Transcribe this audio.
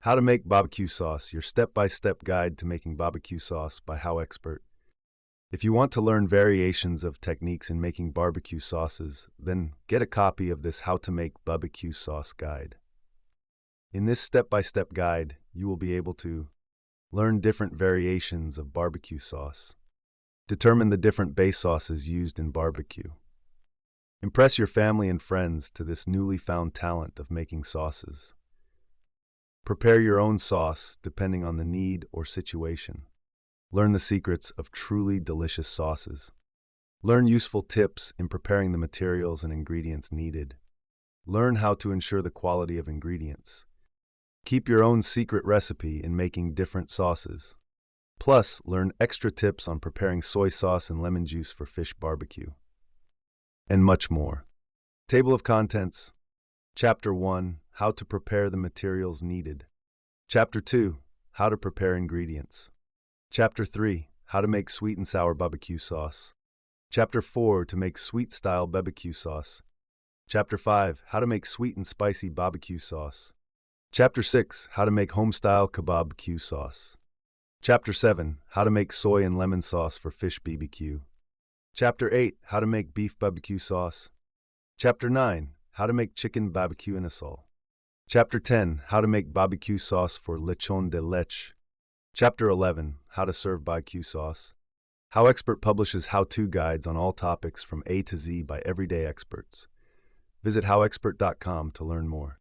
How to Make BBQ Sauce, your step-by-step guide to making BBQ sauce by HowExpert. If you want to learn variations of techniques in making barbecue sauces, then get a copy of this How to Make BBQ Sauce guide. In this step-by-step guide, you will be able to learn different variations of barbecue sauce, determine the different base sauces used in barbecue, impress your family and friends to this newly found talent of making sauces, prepare your own sauce depending on the need or situation. Learn the secrets of truly delicious sauces. Learn useful tips in preparing the materials and ingredients needed. Learn how to ensure the quality of ingredients. Keep your own secret recipe in making different sauces. Plus, learn extra tips on preparing soy sauce and lemon juice for fish barbecue. And much more. Table of Contents. Chapter 1. How to prepare the materials needed. Chapter 2. How to prepare ingredients. Chapter 3. How to make sweet and sour barbecue sauce. Chapter 4. To make sweet-style BBQ sauce. Chapter 5. How to make sweet and spicy barbecue sauce. Chapter 6. How to make home-style kebab sauce. Chapter 7. How to make soy and lemon sauce for fish BBQ. Chapter 8. How to make beef barbecue sauce. Chapter 9. How to make chicken barbecue in a sol. Chapter 10. How to make barbecue sauce for lechon de leche. Chapter 11. How to serve barbecue sauce. HowExpert publishes how-to guides on all topics from A to Z by everyday experts. Visit howexpert.com to learn more.